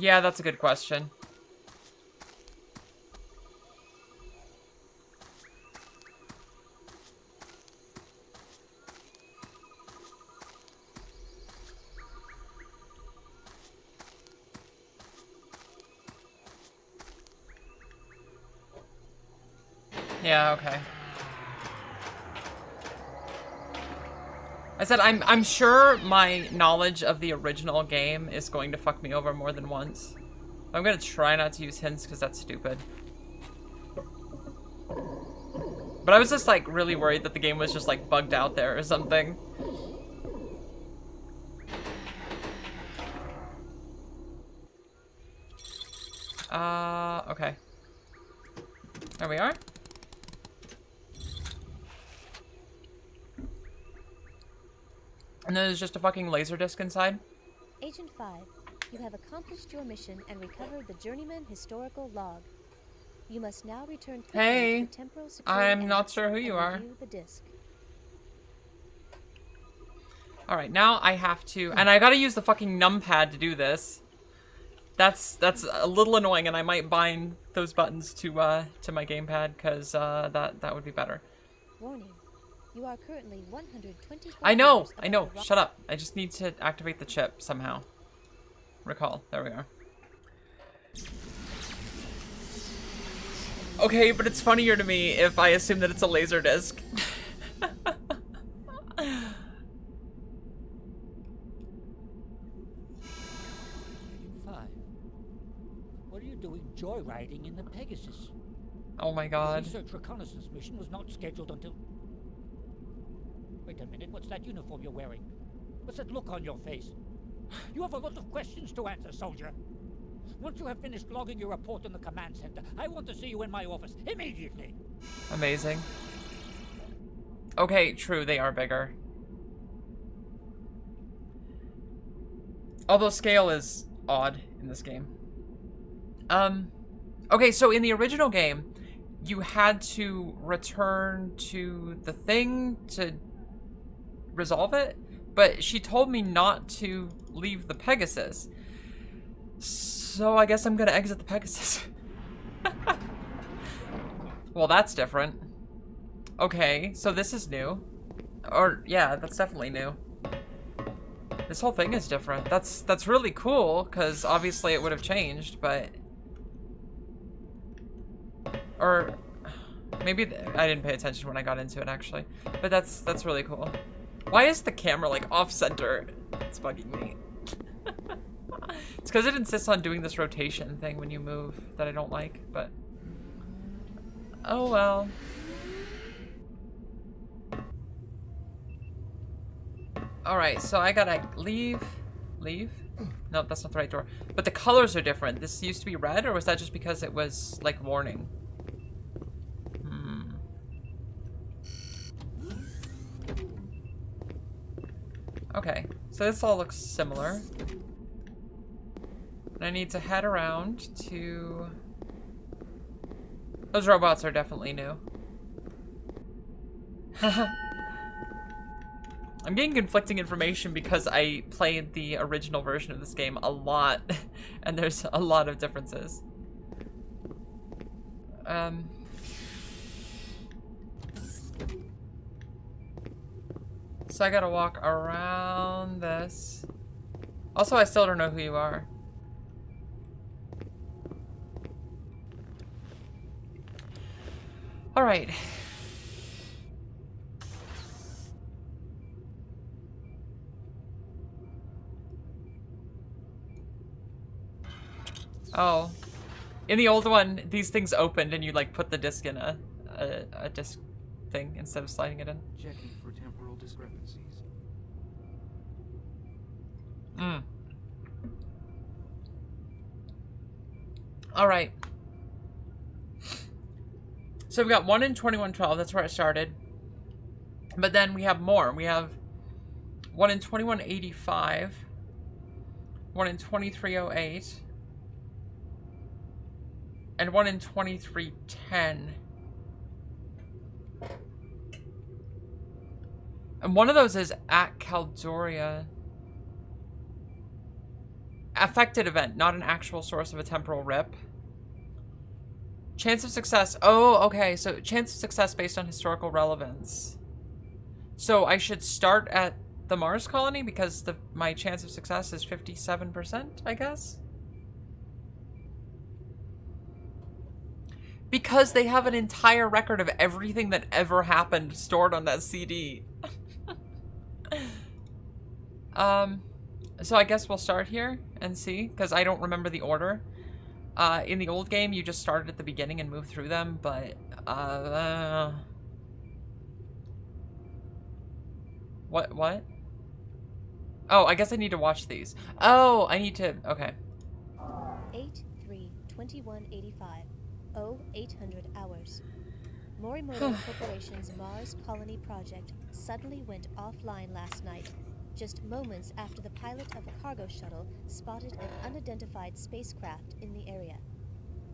Yeah, that's a good question. Yeah, okay. I said I'm sure my knowledge of the original game is going to fuck me over more than once. I'm gonna try not to use hints because that's stupid. But I was just like really worried that the game was just like bugged out there or something. Okay. There we are. And then there's just a fucking laser disc inside. Agent 5, you have accomplished your mission and recovered the Journeyman historical log. You must now return quickly Hey, to the temporal security I'm not annex sure who you and are. review the disc. Alright, now I have to... And I gotta use the fucking numpad to do this. That's a little annoying, and I might bind those buttons to my gamepad, because that would be better. Warning. You are currently 124 I know! meters I above know! the rock. Shut up! I just need to activate the chip somehow. Recall. There we are. Okay, but it's funnier to me if I assume that it's a laser disc. What are you doing joyriding in the Pegasus? Oh my god. The research reconnaissance mission was not scheduled until... Wait a minute, what's that uniform you're wearing? What's that look on your face? You have a lot of questions to answer, soldier. Once you have finished logging your report in the command center, I want to see you in my office immediately. Amazing. Okay, true, they are bigger. Although scale is odd in this game. Okay, so in the original game, you had to return to the thing to resolve it, but she told me not to leave the Pegasus. So I guess I'm gonna exit the Pegasus. Well, that's different. Okay, so this is new. Or, yeah, that's definitely new. This whole thing is different. That's really cool, because obviously it would have changed, but... Or... Maybe I didn't pay attention when I got into it, actually. But that's really cool. Why is the camera, like, off-center? It's bugging me. It's because it insists on doing this rotation thing when you move that I don't like, but... Oh well. Alright, so I gotta leave? Leave? No, that's not the right door. But the colors are different. This used to be red, or was that just because it was, like, warning? Okay, so this all looks similar. And I need to head around to... Those robots are definitely new. I'm getting conflicting information because I played the original version of this game a lot, and there's a lot of differences. So I gotta walk around this. Also, I still don't know who you are. All right. Oh. In the old one, these things opened and you like put the disc in a disc thing instead of sliding it in. Checking for temporal discrepancies. All right. So we've got 1 in 2112, that's where I started. But then we have more. We have 1 in 2185, 1 in 2308, and 1 in 2310. And one of those is at Caldoria. affected event, not an actual source of a temporal rip. Chance of success. Oh, okay. So chance of success based on historical relevance. So I should start at the Mars colony because my chance of success is 57%, I guess? Because they have an entire record of everything that ever happened stored on that CD. So I guess we'll start here and see, because I don't remember the order. In the old game, you just started at the beginning and moved through them, but, What? Oh, I guess I need to watch these. Oh, I need to, okay. 8/3/2185. 0800 hours. Morimoto Corporation's Mars Colony project suddenly went offline last night, just moments after the pilot of a cargo shuttle spotted an unidentified spacecraft in the area.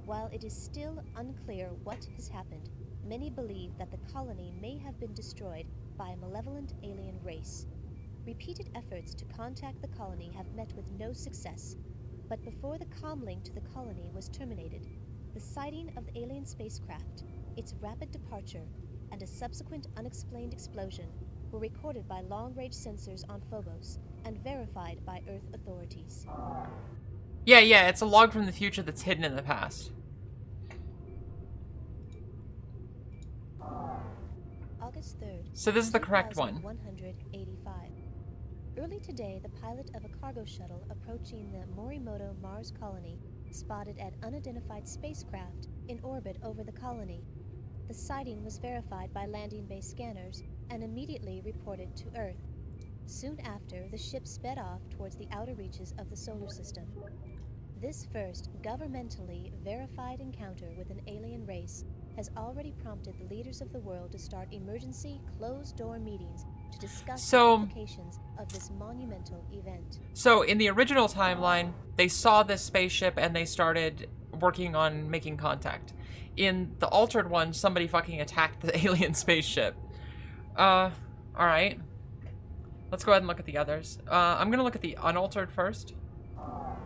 While it is still unclear what has happened, many believe that the colony may have been destroyed by a malevolent alien race. Repeated efforts to contact the colony have met with no success, but before the comlink to the colony was terminated, the sighting of the alien spacecraft, its rapid departure, and a subsequent unexplained explosion were recorded by long-range sensors on Phobos and verified by Earth authorities. Yeah, it's a log from the future that's hidden in the past. August 3rd. So this is the correct one. 185. Early today, the pilot of a cargo shuttle approaching the Morimoto Mars colony spotted an unidentified spacecraft in orbit over the colony. The sighting was verified by landing base scanners and immediately reported to Earth. Soon after, the ship sped off towards the outer reaches of the solar system. This first governmentally verified encounter with an alien race has already prompted the leaders of the world to start emergency closed-door meetings to discuss the implications of this monumental event. So in the original timeline, they saw this spaceship and they started working on making contact. In the altered one, somebody fucking attacked the alien spaceship. Alright. Let's go ahead and look at the others. I'm gonna look at the unaltered first.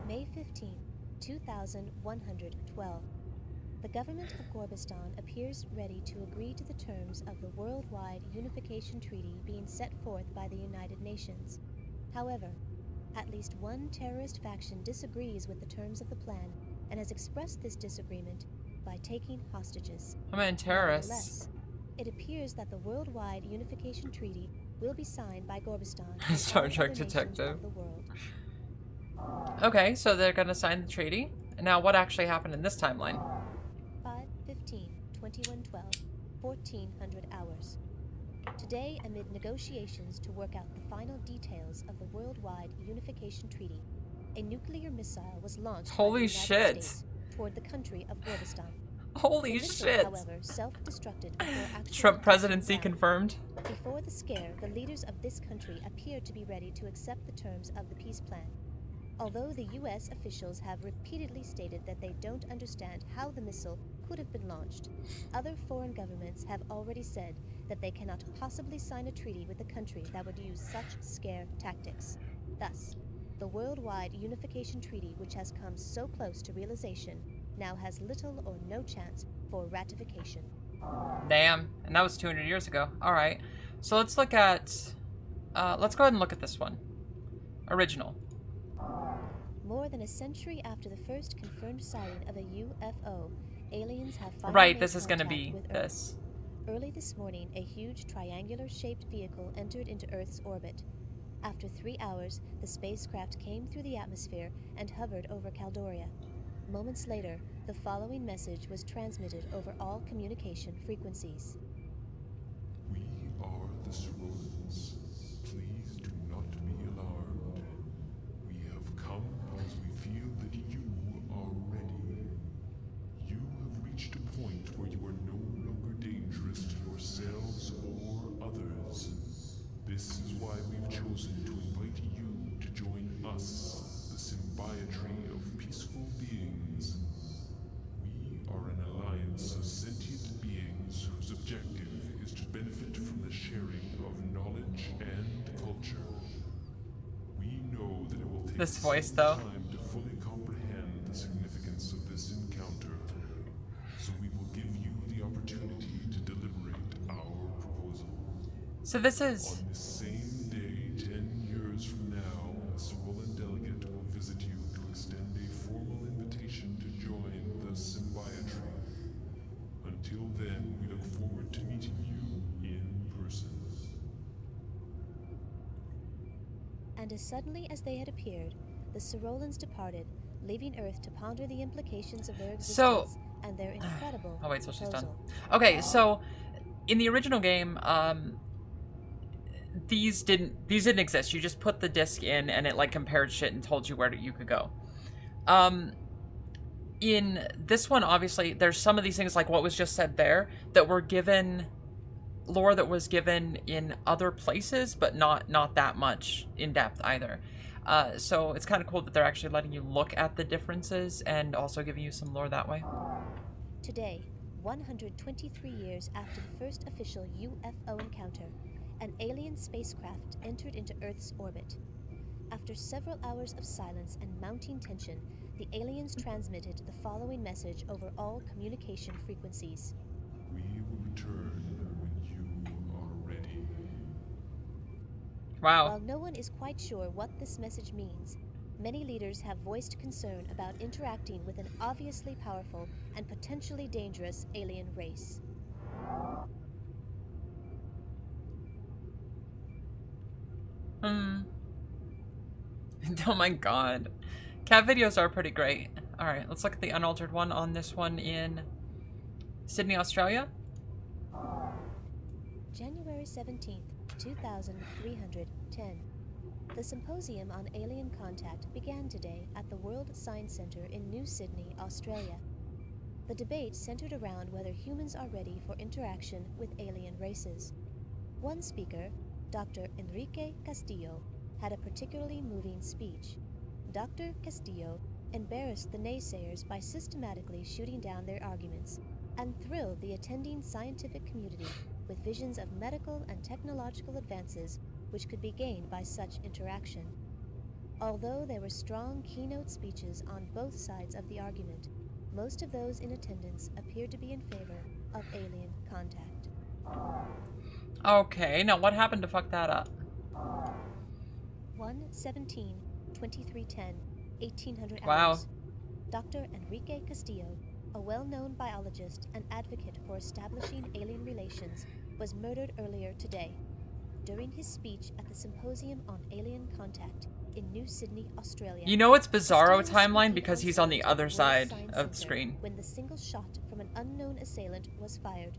May 15, 2112. The government of Gorbistan appears ready to agree to the terms of the Worldwide Unification Treaty being set forth by the United Nations. However, at least one terrorist faction disagrees with the terms of the plan and has expressed this disagreement by taking hostages. I mean, terrorists. Nevertheless, it appears that the Worldwide Unification Treaty will be signed by Gorbistan and Star all Trek other nations detective. of the world. Okay, so they're gonna sign the treaty. Now, what actually happened in this timeline? 5/15/2112, 1400 hours. Today, amid negotiations to work out the final details of the Worldwide Unification Treaty, a nuclear missile was launched by the Holy United shit. States toward the country of Gorbistan. Holy The missile, shit! however, self-destructed before actual Trump attack presidency was found. confirmed. Before the scare, the leaders of this country appeared to be ready to accept the terms of the peace plan. Although the U.S. officials have repeatedly stated that they don't understand how the missile could have been launched, other foreign governments have already said that they cannot possibly sign a treaty with a country that would use such scare tactics. Thus, the Worldwide Unification Treaty, which has come so close to realization, now has little or no chance for ratification. Damn. And that was 200 years ago. Alright. So let's look at... let's go ahead and look at this one. Original. More than a century after the first confirmed sighting of a UFO, aliens have finally Right, made this is gonna contact be with Earth. this. Early this morning, a huge triangular-shaped vehicle entered into Earth's orbit. After 3 hours, the spacecraft came through the atmosphere and hovered over Caldoria. Moments later, the following message was transmitted over all communication frequencies. We are the Sororians. Please do not be alarmed. We have come because we feel that you are ready. You have reached a point where you are no longer dangerous to yourselves or others. This is why we've chosen to invite you to join us, the symbiotry of peaceful beings. We are an alliance of sentient beings whose objective is to benefit from the sharing of knowledge and culture. We know that it will take This voice, some though. time to So this is... On the same day, 10 years from now, a Cerulean delegate will visit you to extend a formal invitation to join the Symbiotry. Until then, we look forward to meeting you in person. And as suddenly as they had appeared, the Cerolans departed, leaving Earth to ponder the implications of their existence and their incredible Oh wait, so she's done. proposal. Okay, so in the original game, these didn't exist. You just put the disc in and it like compared shit and told you where you could go. In this one, obviously, there's some of these things like what was just said there that were given lore that was given in other places, but not that much in depth either. So it's kind of cool that they're actually letting you look at the differences and also giving you some lore that way. Today, 123 years after the first official UFO encounter, an alien spacecraft entered into Earth's orbit. After several hours of silence and mounting tension, the aliens transmitted the following message over all communication frequencies. We will return when you are ready. Wow. While no one is quite sure what this message means, many leaders have voiced concern about interacting with an obviously powerful and potentially dangerous alien race. Oh my god. Cat videos are pretty great. Alright, let's look at the unaltered one on this one in Sydney, Australia. January 17th, 2310. The Symposium on Alien Contact began today at the World Science Centre in New Sydney, Australia. The debate centered around whether humans are ready for interaction with alien races. One speaker, Dr. Enrique Castillo, had a particularly moving speech. Dr. Castillo embarrassed the naysayers by systematically shooting down their arguments and thrilled the attending scientific community with visions of medical and technological advances which could be gained by such interaction. Although there were strong keynote speeches on both sides of the argument, most of those in attendance appeared to be in favor of alien contact. Okay, now what happened to fuck that up? 1/17/2310, 1800 Wow. hours. Dr. Enrique Castillo, a well-known biologist and advocate for establishing alien relations, was murdered earlier today. During his speech at the Symposium on Alien Contact in New Sydney, Australia. You know it's Bizarro Castillo was timeline speaking because on he's on the stage other at World side Science of the Centre screen. when the single shot from an unknown assailant was fired.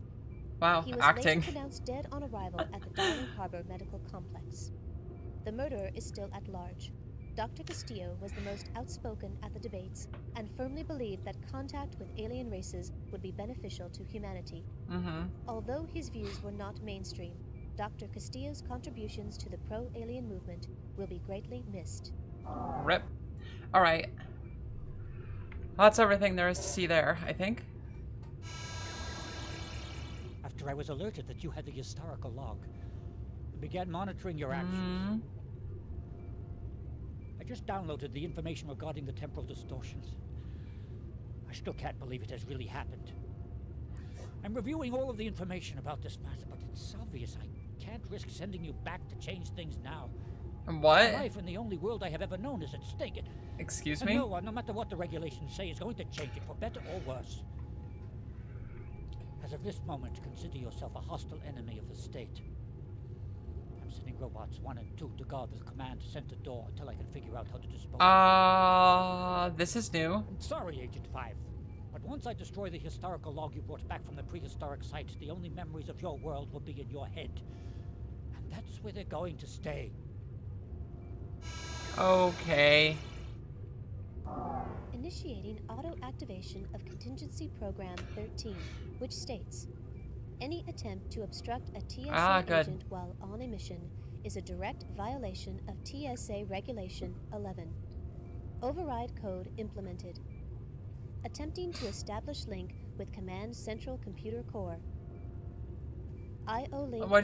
Wow, He was acting. later pronounced dead on arrival at the Darling Harbour Medical Complex. The murderer is still at large. Dr. Castillo was the most outspoken at the debates and firmly believed that contact with alien races would be beneficial to humanity. Although his views were not mainstream, Dr. Castillo's contributions to the pro-alien movement will be greatly missed. Rip. Alright. That's everything there is to see there, I think. After I was alerted that you had the historical log, I began monitoring your actions. I just downloaded the information regarding the temporal distortions. I still can't believe it has really happened. I'm reviewing all of the information about this matter, but it's obvious I can't risk sending you back to change things now. My What? life in the only world I have ever known is at stake. Excuse And me? no matter what the regulations say, is going to change it for better or worse. As of this moment, consider yourself a hostile enemy of the state. I'm sending robots 1 and 2 to guard the command center door until I can figure out how to dispose of This is new. I'm sorry, Agent 5. But once I destroy the historical log you brought back from the prehistoric site, the only memories of your world will be in your head. And that's where they're going to stay. Okay. Initiating auto-activation of Contingency Program 13, which states, any attempt to obstruct a TSA good. agent while on a mission is a direct violation of TSA Regulation 11. Override code implemented. Attempting to establish link with Command Central Computer Core. IO link. What